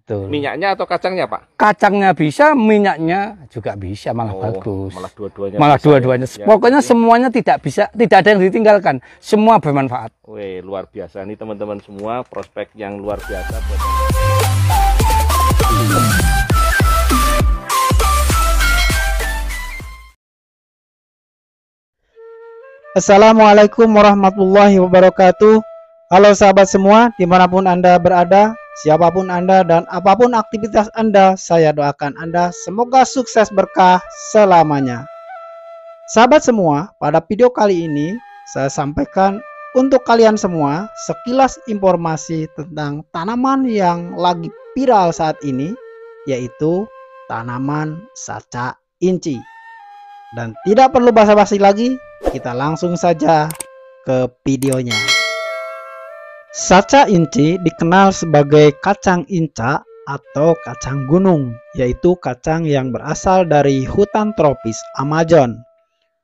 Betul. Minyaknya atau kacangnya, Pak? Kacangnya bisa, minyaknya juga bisa, malah bagus. Malah dua-duanya. Malah dua-duanya. Ya, pokoknya semuanya tidak ada yang ditinggalkan. Semua bermanfaat. Wih, luar biasa nih teman-teman semua, prospek yang luar biasa buat... Assalamualaikum warahmatullahi wabarakatuh. Halo sahabat semua, dimanapun Anda berada, siapapun Anda dan apapun aktivitas Anda, saya doakan Anda semoga sukses berkah selamanya. Sahabat semua, pada video kali ini saya sampaikan untuk kalian semua sekilas informasi tentang tanaman yang lagi viral saat ini, yaitu tanaman saca inci. Dan tidak perlu basa-basi lagi, kita langsung saja ke videonya. Saca inci dikenal sebagai kacang inca atau kacang gunung, yaitu kacang yang berasal dari hutan tropis Amazon.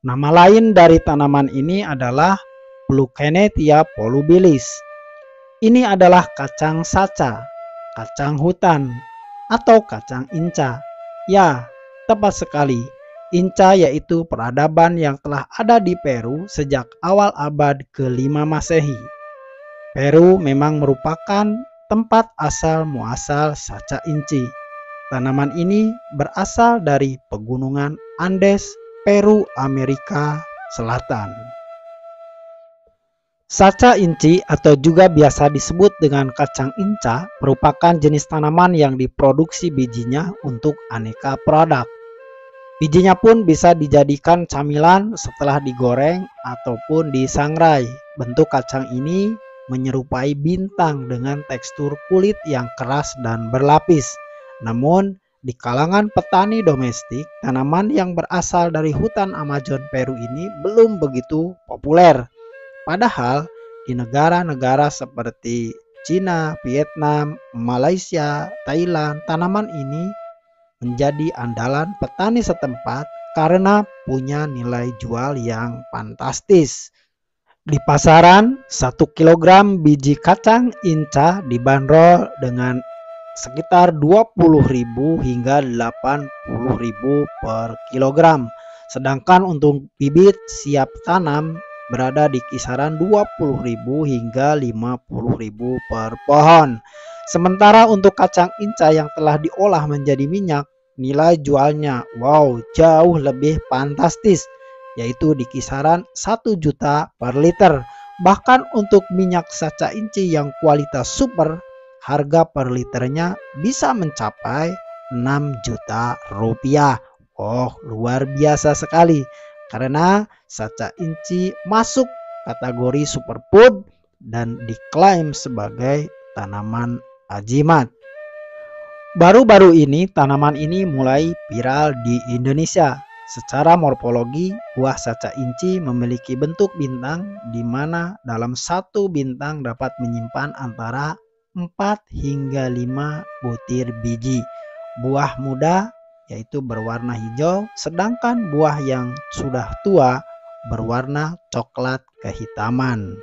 Nama lain dari tanaman ini adalah Plukenetia volubilis. Ini adalah kacang saca, kacang hutan, atau kacang inca. Ya, tepat sekali. Inca yaitu peradaban yang telah ada di Peru sejak awal abad ke-5 Masehi. Peru memang merupakan tempat asal muasal saca inci. Tanaman ini berasal dari pegunungan Andes, Peru, Amerika Selatan. Saca inci atau juga biasa disebut dengan kacang inca merupakan jenis tanaman yang diproduksi bijinya untuk aneka produk. Bijinya pun bisa dijadikan camilan setelah digoreng ataupun disangrai. Bentuk kacang ini menyerupai bintang dengan tekstur kulit yang keras dan berlapis. Namun, di kalangan petani domestik, tanaman yang berasal dari hutan Amazon Peru ini belum begitu populer. Padahal, di negara-negara seperti Cina, Vietnam, Malaysia, Thailand, tanaman ini menjadi andalan petani setempat karena punya nilai jual yang fantastis. Di pasaran, 1 kg biji kacang inca dibanderol dengan sekitar 20.000 hingga 80.000 per kilogram. Sedangkan untuk bibit siap tanam berada di kisaran 20.000 hingga 50.000 per pohon. Sementara untuk kacang inca yang telah diolah menjadi minyak, nilai jualnya jauh lebih fantastis, yaitu di kisaran 1 juta per liter. Bahkan untuk minyak saca inci yang kualitas super, harga per liternya bisa mencapai 6 juta rupiah. Luar biasa sekali, karena saca inci masuk kategori superfood dan diklaim sebagai tanaman ajimat. Baru-baru ini tanaman ini mulai viral di Indonesia. Secara morfologi, buah saca inci memiliki bentuk bintang di mana dalam satu bintang dapat menyimpan antara 4 hingga 5 butir biji. Buah muda yaitu berwarna hijau, sedangkan buah yang sudah tua berwarna coklat kehitaman.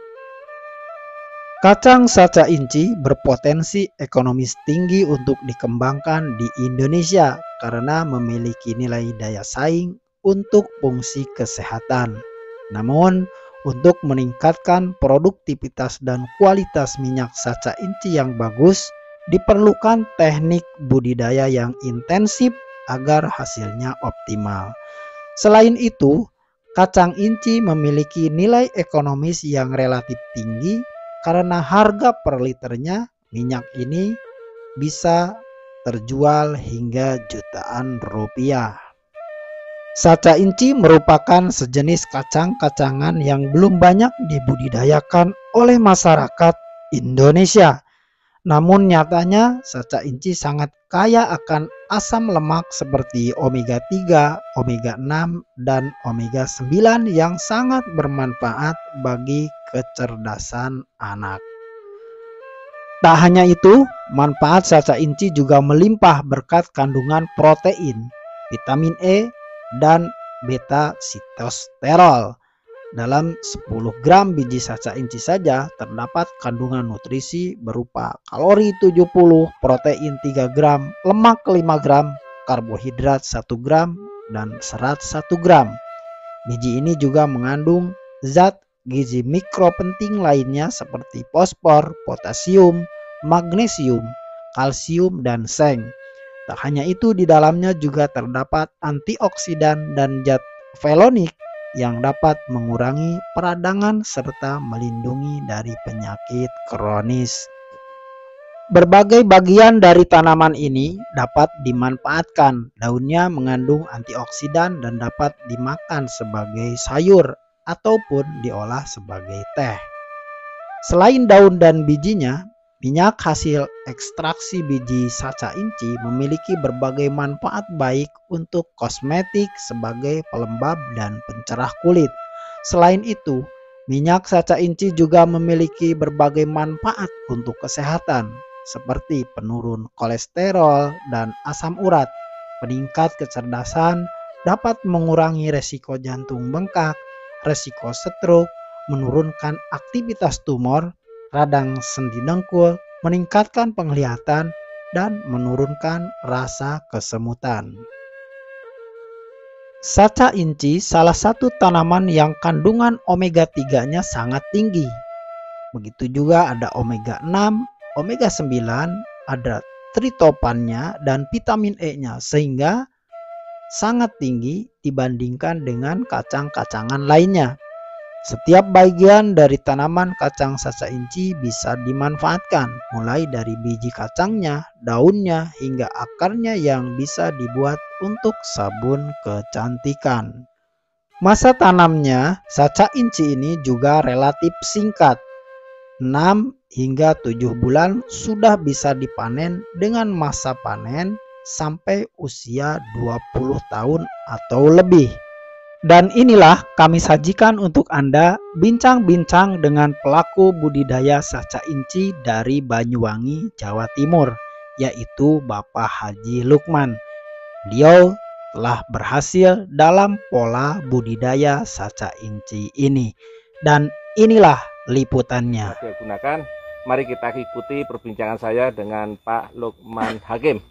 Kacang saca inci berpotensi ekonomis tinggi untuk dikembangkan di Indonesia karena memiliki nilai daya saing untuk fungsi kesehatan. Namun, untuk meningkatkan produktivitas dan kualitas minyak saca inci yang bagus, diperlukan teknik budidaya yang intensif agar hasilnya optimal. Selain itu, kacang inci memiliki nilai ekonomis yang relatif tinggi karena harga per liternya minyak ini bisa terjual hingga jutaan rupiah. Saca inci merupakan sejenis kacang-kacangan yang belum banyak dibudidayakan oleh masyarakat Indonesia. Namun nyatanya saca inci sangat kaya akan asam lemak seperti omega 3, omega 6, dan omega 9 yang sangat bermanfaat bagi kecerdasan anak. Tak hanya itu, manfaat saca inci juga melimpah berkat kandungan protein, vitamin E, dan beta sitosterol. dalam 10 gram biji saca inci saja terdapat kandungan nutrisi berupa kalori 70, protein 3 gram, lemak 5 gram, karbohidrat 1 gram, dan serat 1 gram. Biji ini juga mengandung zat gizi mikro penting lainnya seperti fosfor, potasium, magnesium, kalsium, dan seng. Tak hanya itu, di dalamnya juga terdapat antioksidan dan zat felonik yang dapat mengurangi peradangan serta melindungi dari penyakit kronis. Berbagai bagian dari tanaman ini dapat dimanfaatkan. Daunnya mengandung antioksidan dan dapat dimakan sebagai sayur ataupun diolah sebagai teh. Selain daun dan bijinya, minyak hasil ekstraksi biji saca inci memiliki berbagai manfaat baik untuk kosmetik sebagai pelembab dan pencerah kulit. Selain itu, minyak saca inci juga memiliki berbagai manfaat untuk kesehatan, seperti penurun kolesterol dan asam urat, meningkat kecerdasan, dapat mengurangi resiko jantung bengkak, resiko stroke, menurunkan aktivitas tumor, radang sendi dengkul, meningkatkan penglihatan, dan menurunkan rasa kesemutan. Saca inci salah satu tanaman yang kandungan omega 3-nya sangat tinggi. Begitu juga ada omega 6, omega 9, ada tritopannya dan vitamin E-nya, sehingga sangat tinggi dibandingkan dengan kacang-kacangan lainnya. Setiap bagian dari tanaman kacang saca inci bisa dimanfaatkan, mulai dari biji kacangnya, daunnya, hingga akarnya yang bisa dibuat untuk sabun kecantikan. Masa tanamnya saca inci ini juga relatif singkat. 6 hingga 7 bulan sudah bisa dipanen dengan masa panen sampai usia 20 tahun atau lebih. Dan inilah kami sajikan untuk Anda bincang-bincang dengan pelaku budidaya saca inci dari Banyuwangi, Jawa Timur, yaitu Bapak Haji Lukman. Beliau telah berhasil dalam pola budidaya saca inci ini. Dan inilah liputannya. Oke, gunakan. Mari kita ikuti perbincangan saya dengan Pak Lukman Hakim.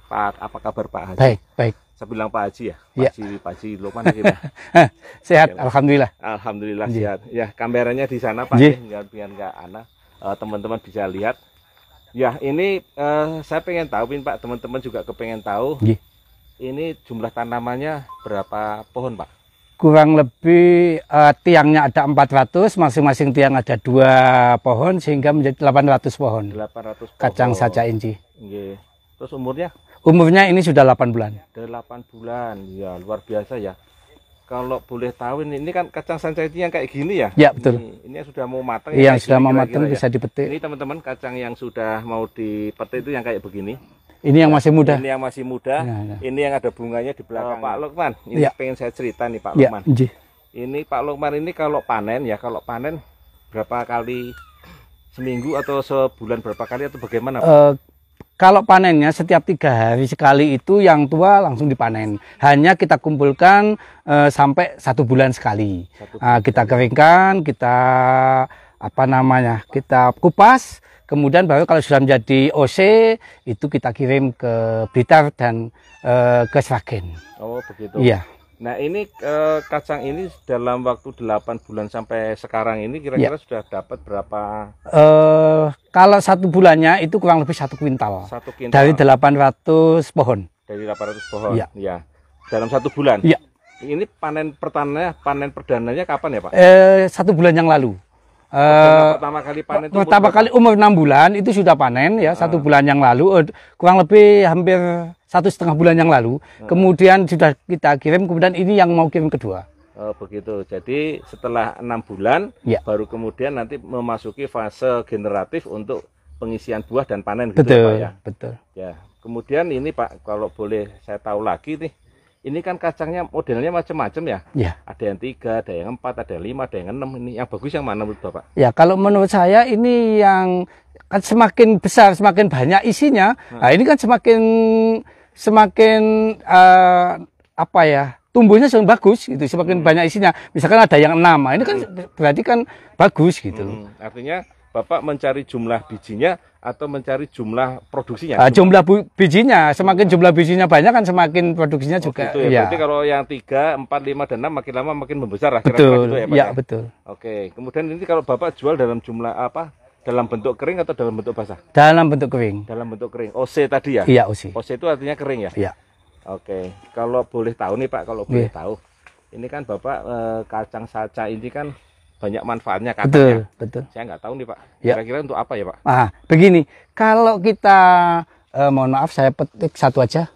Pak, apa kabar Pak Haji? Baik, baik. Saya bilang Pak Haji ya? Ya. Pak Haji Lukman gimana? Sehat, Ya, alhamdulillah. Alhamdulillah Ji. sehat. Ya, kameranya di sana Pak, biar nggak teman-teman bisa lihat. Ya, ini saya pengen tahu Pak, teman-teman juga kepengen tahu. Ji. Ini jumlah tanamannya berapa pohon Pak? Kurang lebih tiangnya ada 400, masing-masing tiang ada 2 pohon sehingga menjadi 800 pohon. 800 pohon. Kacang saca inci. Nggih. Terus umurnya? Umurnya ini sudah 8 bulan. 8 bulan. Ya, luar biasa ya. Kalau boleh tahu ini kan kacang saca inci yang kayak gini ya? Ya, betul. Ini yang sudah mau matang. Yang sudah mau kira-kira matang ya? bisa dipetik. Ini teman-teman kacang yang sudah mau dipetik itu yang kayak begini. Ini yang masih muda. Ini yang masih muda. Nah. Ini yang ada bunganya di belakang. Pak Lukman, ini Ya. pengen saya cerita nih Pak Ya, Lukman. Ji. Ini Pak Lukman ini kalau panen berapa kali seminggu atau sebulan berapa kali atau bagaimana Pak? Kalau panennya setiap 3 hari sekali itu yang tua langsung dipanen. Hanya kita kumpulkan sampai 1 bulan sekali. Kita keringkan, kita kita kupas. Kemudian baru kalau sudah menjadi OC itu kita kirim ke Blitar dan ke Sragen. Oh begitu. Iya. Nah ini kacang ini dalam waktu 8 bulan sampai sekarang ini kira-kira sudah dapat berapa? Kalau 1 bulannya itu kurang lebih 1 kuintal. 1 kuintal. Dari 800 pohon. Dari 800 pohon. Iya. Ya. Dalam 1 bulan. Iya. Ini panen perdananya kapan ya Pak? 1 bulan yang lalu. Pertama kali panen itu pertama kali umur 6 bulan itu sudah panen ya, 1 bulan yang lalu, kurang lebih hampir 1,5 bulan yang lalu. Kemudian sudah kita kirim, kemudian ini yang mau kirim kedua. Oh begitu. Jadi setelah 6 bulan Ya. baru kemudian nanti memasuki fase generatif untuk pengisian buah dan panen gitu Betul, Pak ya. betul. Ya. Kemudian ini Pak, kalau boleh saya tahu lagi nih, ini kan kacangnya modelnya macam-macam ya. Ya. Ada yang 3, ada yang 4, ada yang 5, ada yang 6. Ini yang bagus yang mana menurut Bapak? Ya, kalau menurut saya ini yang kan semakin besar, semakin banyak isinya. Nah, ini kan semakin apa ya, tumbuhnya semakin bagus gitu, semakin banyak isinya. Misalkan ada yang 6, ini kan berarti kan bagus gitu. Artinya Bapak mencari jumlah bijinya atau mencari jumlah produksinya? Jumlah bijinya, semakin jumlah bijinya banyak kan semakin produksinya juga. Gitu ya. Berarti kalau yang 3, 4, 5, dan 6 makin lama makin membesar lah. Betul, gitu ya, Pak, ya, betul. Oke, kemudian ini kalau Bapak jual dalam jumlah apa? Dalam bentuk kering atau dalam bentuk basah? Dalam bentuk kering. Dalam bentuk kering. OC tadi ya? Iya, OC. OC itu artinya kering ya? Iya. Oke, kalau boleh tahu nih Pak, kalau boleh tahu, ini kan Bapak kacang saca ini kan banyak manfaatnya katanya. Betul. Saya nggak tahu nih Pak. Ya. Kira-kira untuk apa ya Pak? Begini, kalau kita mohon maaf saya petik satu aja.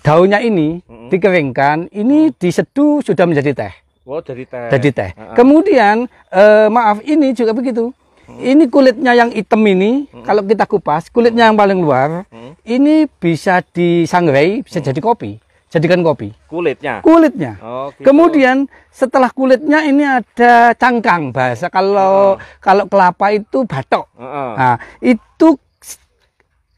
Daunnya ini dikeringkan, ini diseduh sudah menjadi teh. Oh, jadi teh. Jadi teh. Kemudian maaf, ini juga begitu. Ini kulitnya yang hitam ini, kalau kita kupas, kulitnya yang paling luar, ini bisa disangrai, bisa jadi kopi. Jadikan kopi. Kulitnya. Oh, gitu. Kemudian setelah kulitnya ini ada cangkang, bahasa kalau kelapa itu batok. Nah, itu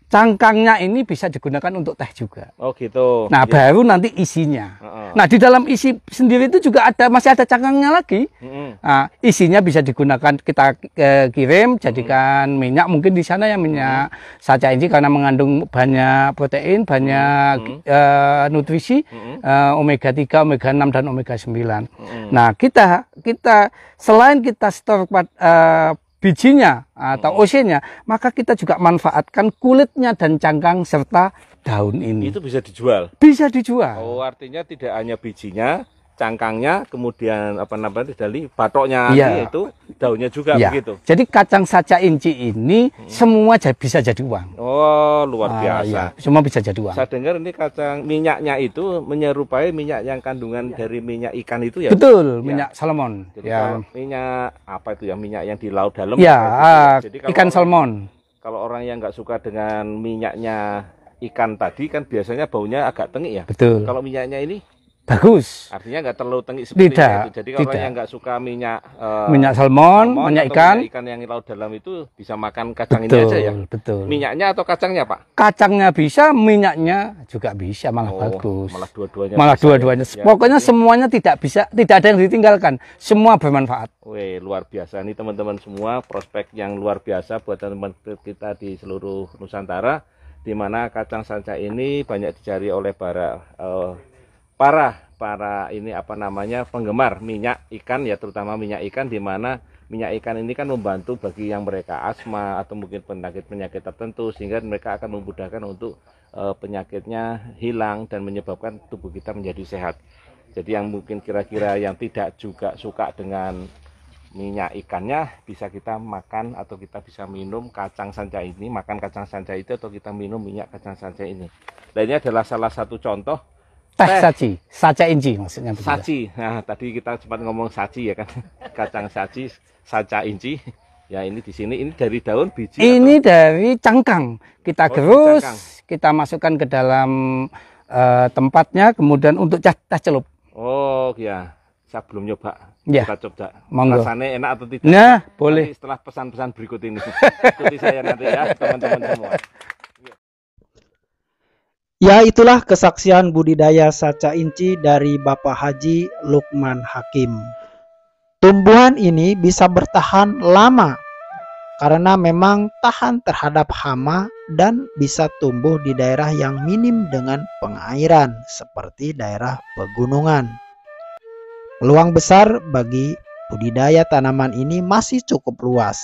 cangkangnya ini bisa digunakan untuk teh juga. Oh gitu. Nah, baru nanti isinya. Nah, di dalam isi sendiri itu juga masih ada cangkangnya lagi. Nah, isinya bisa digunakan, kita kirim jadikan minyak, mungkin di sana ya minyak saca ini karena mengandung banyak protein, banyak nutrisi, omega 3, omega 6 dan omega 9. Nah, kita selain kita stor bijinya atau OC-nya, maka kita juga manfaatkan kulitnya dan cangkang serta daun ini. Itu bisa dijual? Bisa dijual. Oh, artinya tidak hanya bijinya, cangkangnya, kemudian apa namanya tadi, batoknya, itu daunnya juga begitu. Jadi kacang saca inci ini semua bisa jadi uang. Oh, luar biasa. Semua bisa jadi uang. Saya dengar ini kacang minyaknya itu menyerupai minyak yang kandungan dari minyak ikan itu ya? Betul, minyak salmon. Jadi kalau minyak apa itu ya, minyak yang di laut dalam? Jadi ikan salmon. Kalau orang yang nggak suka dengan minyaknya ikan tadi kan biasanya baunya agak tengik ya? Betul. Kalau minyaknya ini? Bagus. Artinya nggak terlalu tengik seperti itu. Jadi kalau orang yang nggak suka minyak salmon, minyak ikan yang laut dalam itu bisa makan kacang ini aja ya. Betul. Minyaknya atau kacangnya Pak? Kacangnya bisa, minyaknya juga bisa, malah bagus. Malah dua-duanya. Malah dua-duanya. Ya, pokoknya semuanya tidak ada yang ditinggalkan. Semua bermanfaat. Wih, luar biasa nih teman-teman semua, prospek yang luar biasa buat teman-teman kita di seluruh Nusantara, di mana kacang saca ini banyak dicari oleh para ini apa namanya penggemar minyak ikan ya, terutama minyak ikan, di mana minyak ikan ini kan membantu bagi yang mereka asma atau mungkin penyakit tertentu, sehingga mereka akan memudahkan untuk penyakitnya hilang dan menyebabkan tubuh kita menjadi sehat. Jadi yang mungkin kira-kira yang tidak juga suka dengan minyak ikannya, bisa kita makan atau kita bisa minum kacang saca ini, makan kacang saca itu atau kita minum minyak kacang saca ini. Dan ini adalah salah satu contoh teh saci, saca inci maksudnya. Saci. Nah, tadi kita sempat ngomong saci ya kan. Kacang saci, saca inci. Ya, ini di sini ini dari daun biji. Ini dari cangkang. Kita gerus, kita masukkan ke dalam tempatnya, kemudian untuk teh celup. Oh, ya. Saya belum nyoba. Ya. Kita coba. Monggo. Rasanya enak atau tidak? Nah, boleh. Nanti setelah pesan-pesan berikut ini. Ikuti saya nanti ya, teman-teman semua. Ya, itulah kesaksian budidaya saca inci dari Bapak Haji Lukman Hakim. Tumbuhan ini bisa bertahan lama karena memang tahan terhadap hama dan bisa tumbuh di daerah yang minim dengan pengairan seperti daerah pegunungan. Peluang besar bagi budidaya tanaman ini masih cukup luas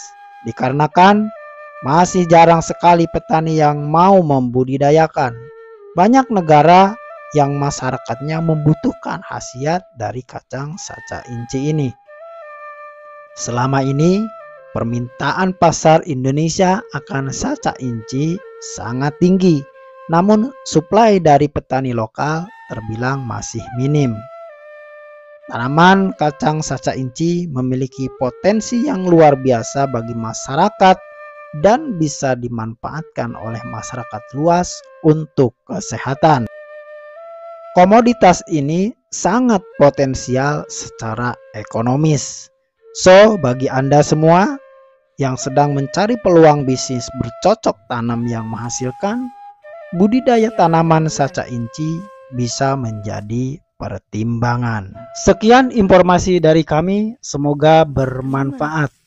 dikarenakan masih jarang sekali petani yang mau membudidayakan. Banyak negara yang masyarakatnya membutuhkan khasiat dari kacang saca inci ini. Selama ini, permintaan pasar Indonesia akan saca inci sangat tinggi, namun suplai dari petani lokal terbilang masih minim. Tanaman kacang saca inci memiliki potensi yang luar biasa bagi masyarakat dan bisa dimanfaatkan oleh masyarakat luas untuk kesehatan. Komoditas ini sangat potensial secara ekonomis. So, bagi Anda semua yang sedang mencari peluang bisnis bercocok tanam yang menghasilkan, budidaya tanaman saca inci bisa menjadi pertimbangan. Sekian informasi dari kami, semoga bermanfaat.